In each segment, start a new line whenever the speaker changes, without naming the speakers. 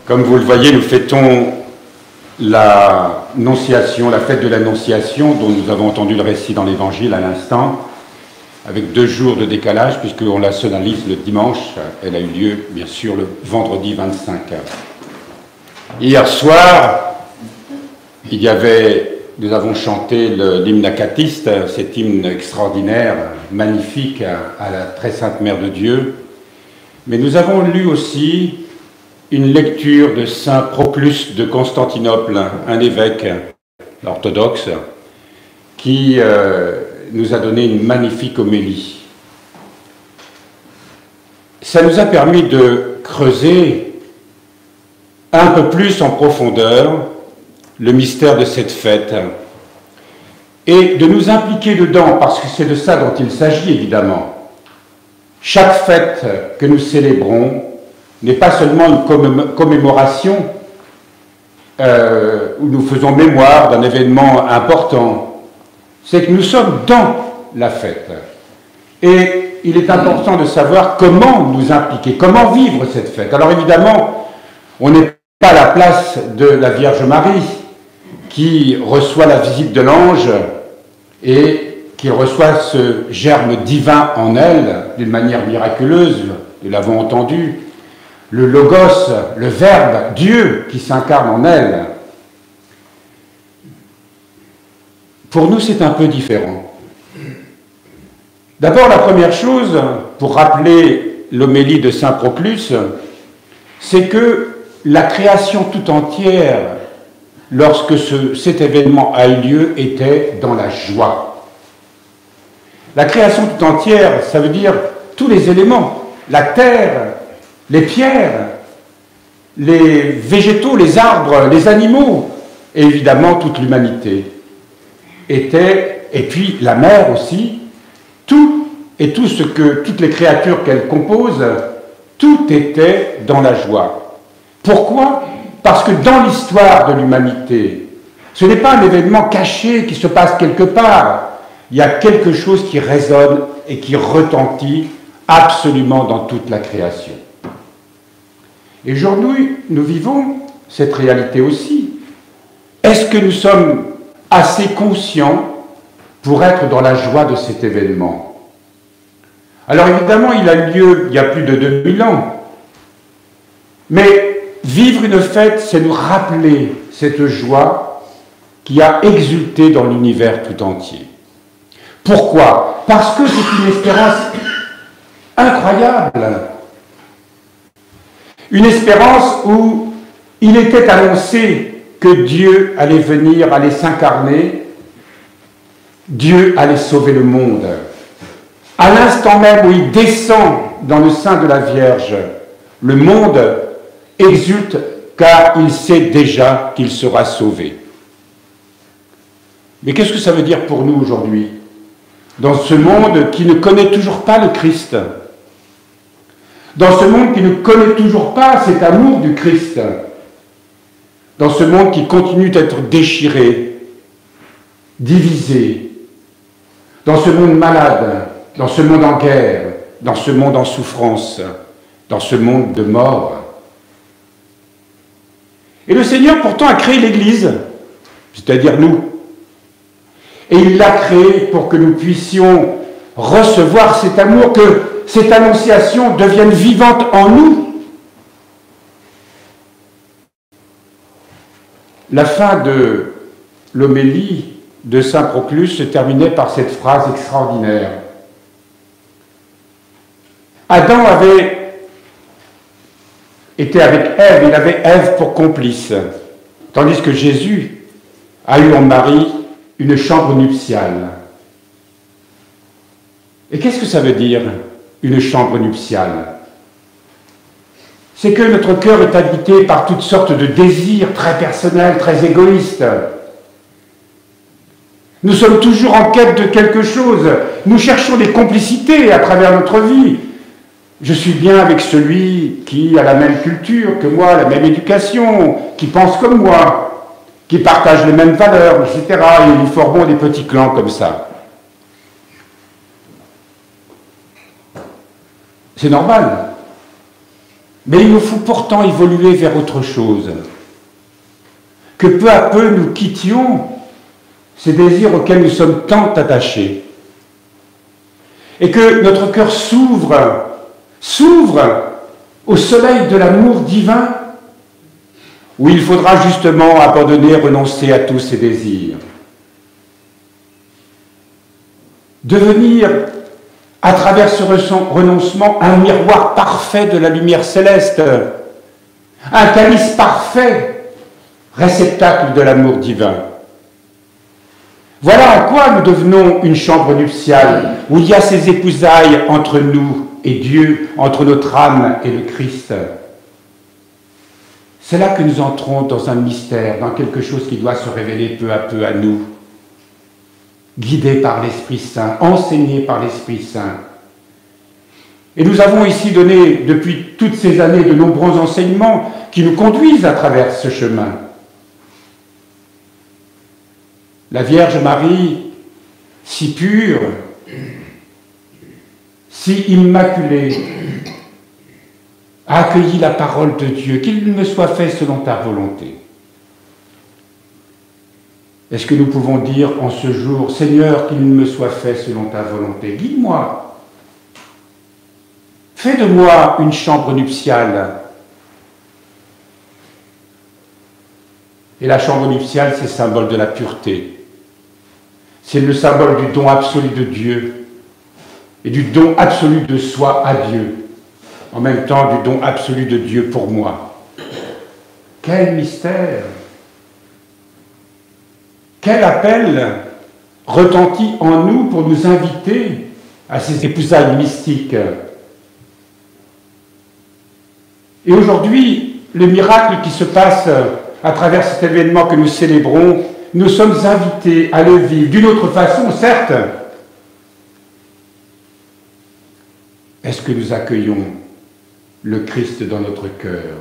Comme vous le voyez, nous fêtons l'Annonciation, la fête de l'Annonciation, dont nous avons entendu le récit dans l'Évangile à l'instant, avec 2 jours de décalage, puisqu'on la sonalise le dimanche. Elle a eu lieu, bien sûr, le vendredi 25. Hier soir, nous avons chanté l'hymne acatiste, cet hymne extraordinaire, magnifique à la très sainte Mère de Dieu. Mais nous avons lu aussi une lecture de saint Proclus de Constantinople, un évêque orthodoxe, qui nous a donné une magnifique homélie. Ça nous a permis de creuser un peu plus en profondeur le mystère de cette fête et de nous impliquer dedans, parce que c'est de ça dont il s'agit évidemment. Chaque fête que nous célébrons n'est pas seulement une commémoration où nous faisons mémoire d'un événement important, c'est que nous sommes dans la fête. Et il est important de savoir comment nous impliquer, comment vivre cette fête. Alors évidemment, on n'est pas à la place de la Vierge Marie, qui reçoit la visite de l'ange et qui reçoit ce germe divin en elle d'une manière miraculeuse, nous l'avons entendu, le Logos, le Verbe, Dieu qui s'incarne en elle. Pour nous, c'est un peu différent. D'abord, la première chose, pour rappeler l'homélie de saint Proclus, c'est que la création tout entière, lorsque cet événement a eu lieu, était dans la joie. La création tout entière, ça veut dire tous les éléments, la terre, les pierres, les végétaux, les arbres, les animaux, et évidemment toute l'humanité était, et puis la mer aussi, tout et tout ce que, toutes les créatures qu'elle compose, tout était dans la joie. Pourquoi ? Parce que dans l'histoire de l'humanité, ce n'est pas un événement caché qui se passe quelque part. Il y a quelque chose qui résonne et qui retentit absolument dans toute la création. Et aujourd'hui, nous vivons cette réalité aussi. Est-ce que nous sommes assez conscients pour être dans la joie de cet événement ? Alors évidemment, il a eu lieu il y a plus de 2000 ans. Mais vivre une fête, c'est nous rappeler cette joie qui a exulté dans l'univers tout entier. Pourquoi ? Parce que c'est une espérance incroyable. Une espérance où il était annoncé que Dieu allait venir, allait s'incarner, Dieu allait sauver le monde. À l'instant même où il descend dans le sein de la Vierge, le monde exulte car il sait déjà qu'il sera sauvé. Mais qu'est-ce que ça veut dire pour nous aujourd'hui ? Dans ce monde qui ne connaît toujours pas le Christ, dans ce monde qui ne connaît toujours pas cet amour du Christ, dans ce monde qui continue d'être déchiré, divisé, dans ce monde malade, dans ce monde en guerre, dans ce monde en souffrance, dans ce monde de mort. Et le Seigneur pourtant a créé l'Église, c'est-à-dire nous. Et il l'a créée pour que nous puissions recevoir cet amour, que cette annonciation devienne vivante en nous. La fin de l'homélie de saint Proclus se terminait par cette phrase extraordinaire. Adam avait été avec Ève, il avait Ève pour complice, tandis que Jésus a eu en Marie une chambre nuptiale. Et qu'est-ce que ça veut dire, une chambre nuptiale ? C'est que notre cœur est habité par toutes sortes de désirs très personnels, très égoïstes. Nous sommes toujours en quête de quelque chose. Nous cherchons des complicités à travers notre vie. Je suis bien avec celui qui a la même culture que moi, la même éducation, qui pense comme moi, qui partage les mêmes valeurs, etc. Et nous formons des petits clans comme ça. C'est normal. Mais il nous faut pourtant évoluer vers autre chose. Que peu à peu nous quittions ces désirs auxquels nous sommes tant attachés. Et que notre cœur s'ouvre au soleil de l'amour divin, où il faudra justement abandonner, renoncer à tous ces désirs. Devenir, à travers ce renoncement, un miroir parfait de la lumière céleste, un calice parfait, réceptacle de l'amour divin. Voilà à quoi nous devenons une chambre nuptiale, où il y a ces épousailles entre nous et Dieu, entre notre âme et le Christ. C'est là que nous entrons dans un mystère, dans quelque chose qui doit se révéler peu à peu à nous, guidés par l'Esprit Saint, enseignés par l'Esprit Saint. Et nous avons ici donné, depuis toutes ces années, de nombreux enseignements qui nous conduisent à travers ce chemin. La Vierge Marie, si pure, si immaculée, a accueilli la parole de Dieu, qu'il me soit fait selon ta volonté. Est-ce que nous pouvons dire en ce jour, Seigneur, qu'il me soit fait selon ta volonté, guide-moi, fais de moi une chambre nuptiale. Et la chambre nuptiale, c'est le symbole de la pureté. C'est le symbole du don absolu de Dieu et du don absolu de soi à Dieu, en même temps du don absolu de Dieu pour moi. Quel mystère! Quel appel retentit en nous pour nous inviter à ces épousailles mystiques. Et aujourd'hui, le miracle qui se passe à travers cet événement que nous célébrons, nous sommes invités à le vivre d'une autre façon, certes. Est-ce que nous accueillons le Christ dans notre cœur?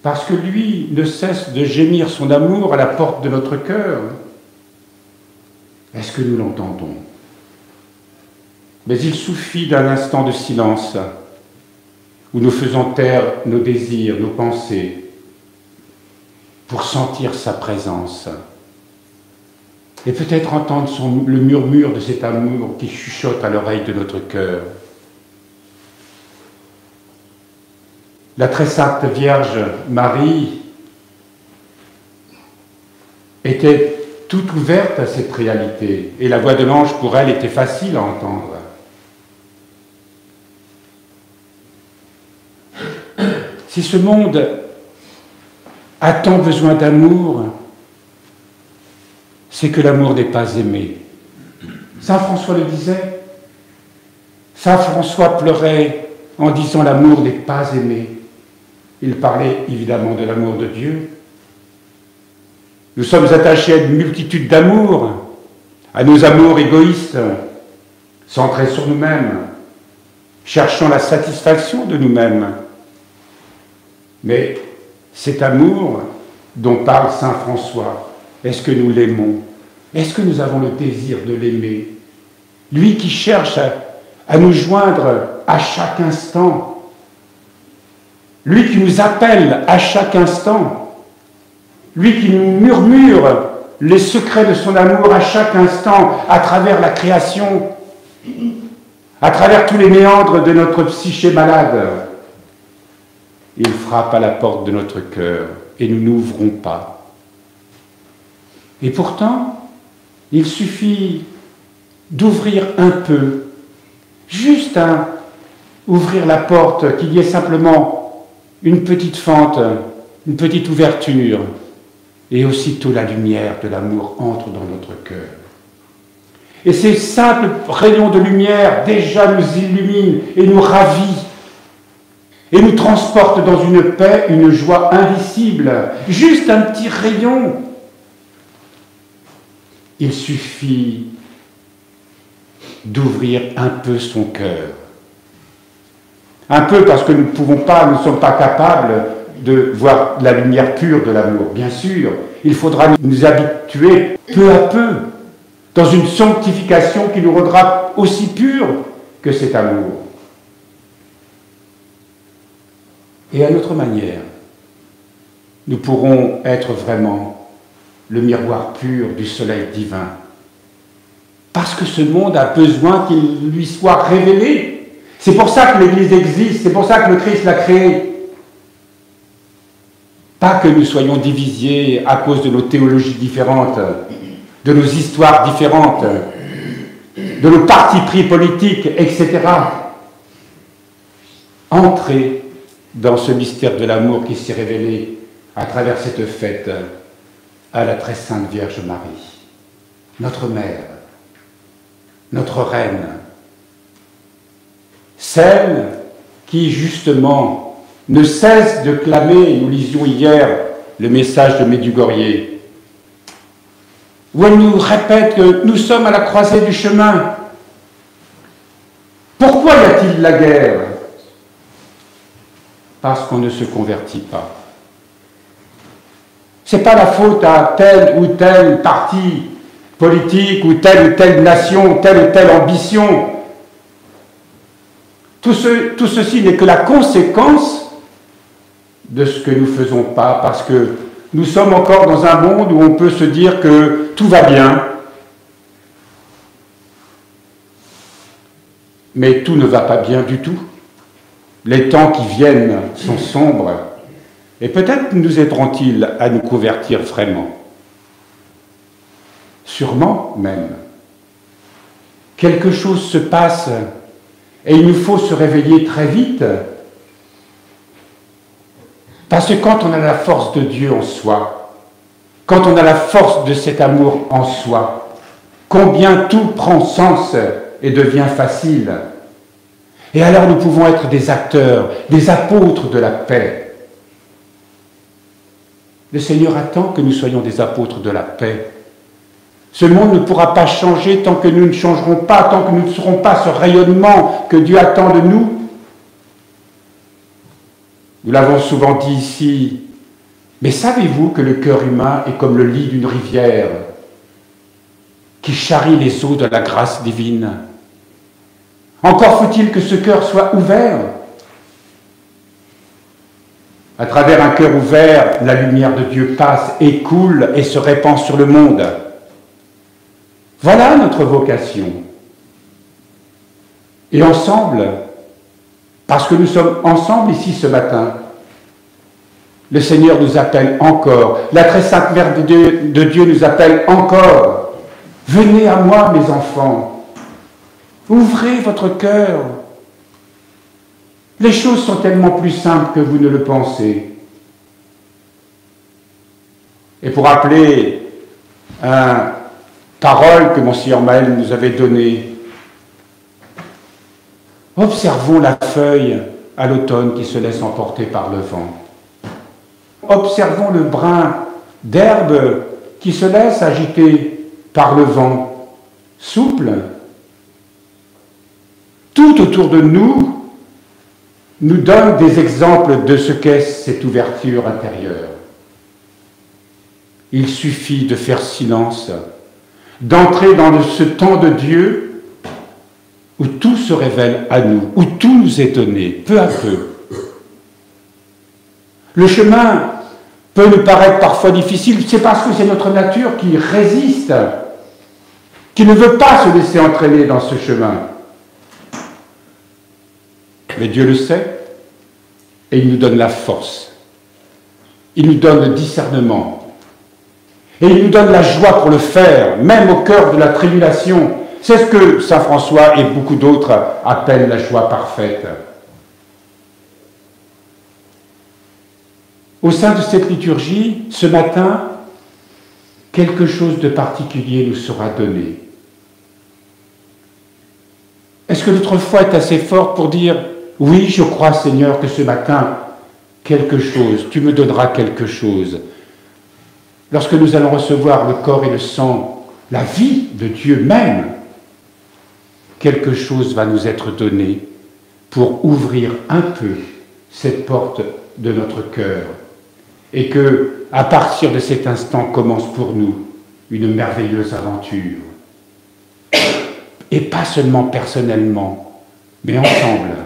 Parce que lui ne cesse de gémir son amour à la porte de notre cœur. Est-ce que nous l'entendons? Mais il suffit d'un instant de silence où nous faisons taire nos désirs, nos pensées, pour sentir sa présence et peut-être entendre le murmure de cet amour qui chuchote à l'oreille de notre cœur. La très sainte Vierge Marie était toute ouverte à cette réalité, et la voix de l'ange pour elle était facile à entendre. Si ce monde a tant besoin d'amour, c'est que l'amour n'est pas aimé. Saint François le disait. Saint François pleurait en disant l'amour n'est pas aimé. Il parlait évidemment de l'amour de Dieu. Nous sommes attachés à une multitude d'amours, à nos amours égoïstes, centrés sur nous-mêmes, cherchant la satisfaction de nous-mêmes. Mais cet amour dont parle Saint François, est-ce que nous l'aimons? Est-ce que nous avons le désir de l'aimer? Lui qui cherche à nous joindre à chaque instant, lui qui nous appelle à chaque instant, lui qui nous murmure les secrets de son amour à chaque instant, à travers la création, à travers tous les méandres de notre psyché malade. Il frappe à la porte de notre cœur et nous n'ouvrons pas. Et pourtant, il suffit d'ouvrir un peu, juste ouvrir la porte, qu'il y ait simplement une petite fente, une petite ouverture, et aussitôt la lumière de l'amour entre dans notre cœur. Et ces simples rayons de lumière déjà nous illuminent et nous ravit, et nous transportent dans une paix, une joie indicible. Juste un petit rayon. Il suffit d'ouvrir un peu son cœur. Un peu parce que nous ne sommes pas capables de voir la lumière pure de l'amour. Bien sûr, il faudra nous habituer peu à peu dans une sanctification qui nous rendra aussi purs que cet amour. Et à notre manière, nous pourrons être vraiment le miroir pur du soleil divin. Parce que ce monde a besoin qu'il lui soit révélé. C'est pour ça que l'Église existe, c'est pour ça que le Christ l'a créée. Pas que nous soyons divisés à cause de nos théologies différentes, de nos histoires différentes, de nos partis pris politiques, etc. Entrez dans ce mystère de l'amour qui s'est révélé à travers cette fête à la très sainte Vierge Marie, notre mère, notre reine, celle qui justement ne cesse de clamer, nous lisions hier le message de Medjugorje, où elle nous répète que nous sommes à la croisée du chemin. Pourquoi y a-t-il la guerre? Parce qu'on ne se convertit pas. Ce n'est pas la faute à tel ou tel parti politique ou telle nation, telle ou telle ambition. Tout ceci n'est que la conséquence de ce que nous ne faisons pas, parce que nous sommes encore dans un monde où on peut se dire que tout va bien, mais tout ne va pas bien du tout. Les temps qui viennent sont sombres, et peut-être nous aideront-ils à nous convertir vraiment. Sûrement même. Quelque chose se passe, et il nous faut se réveiller très vite, parce que quand on a la force de Dieu en soi, quand on a la force de cet amour en soi, combien tout prend sens et devient facile. Et alors nous pouvons être des acteurs, des apôtres de la paix. Le Seigneur attend que nous soyons des apôtres de la paix. Ce monde ne pourra pas changer tant que nous ne changerons pas, tant que nous ne serons pas ce rayonnement que Dieu attend de nous. Nous l'avons souvent dit ici, mais savez-vous que le cœur humain est comme le lit d'une rivière qui charrie les eaux de la grâce divine? Encore faut-il que ce cœur soit ouvert. À travers un cœur ouvert, la lumière de Dieu passe et coule et se répand sur le monde. Voilà notre vocation. Et ensemble, parce que nous sommes ensemble ici ce matin, le Seigneur nous appelle encore, la très sainte Mère de Dieu nous appelle encore. Venez à moi, mes enfants, ouvrez votre cœur. Les choses sont tellement plus simples que vous ne le pensez. Et pour rappeler une parole que Monseigneur Maël nous avait donnée, observons la feuille à l'automne qui se laisse emporter par le vent. Observons le brin d'herbe qui se laisse agiter par le vent, souple. Tout autour de nous nous donne des exemples de ce qu'est cette ouverture intérieure. Il suffit de faire silence, d'entrer dans ce temps de Dieu où tout se révèle à nous, où tout nous est donné, peu à peu. Le chemin peut nous paraître parfois difficile, c'est parce que c'est notre nature qui résiste, qui ne veut pas se laisser entraîner dans ce chemin. Mais Dieu le sait, et il nous donne la force. Il nous donne le discernement. Et il nous donne la joie pour le faire, même au cœur de la tribulation. C'est ce que saint François et beaucoup d'autres appellent la joie parfaite. Au sein de cette liturgie, ce matin, quelque chose de particulier nous sera donné. Est-ce que notre foi est assez forte pour dire « Oui, je crois, Seigneur, que ce matin, quelque chose, tu me donneras quelque chose ». Lorsque nous allons recevoir le corps et le sang, la vie de Dieu même, quelque chose va nous être donné pour ouvrir un peu cette porte de notre cœur. Et que, à partir de cet instant, commence pour nous une merveilleuse aventure. Et pas seulement personnellement, mais ensemble,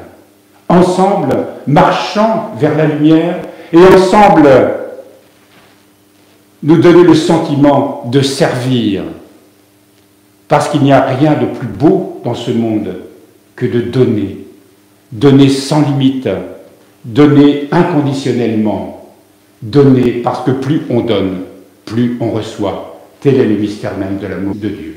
ensemble, marchant vers la lumière, et ensemble, nous donner le sentiment de servir, parce qu'il n'y a rien de plus beau dans ce monde que de donner, donner sans limite, donner inconditionnellement, donner parce que plus on donne, plus on reçoit. Tel est le mystère même de l'amour de Dieu.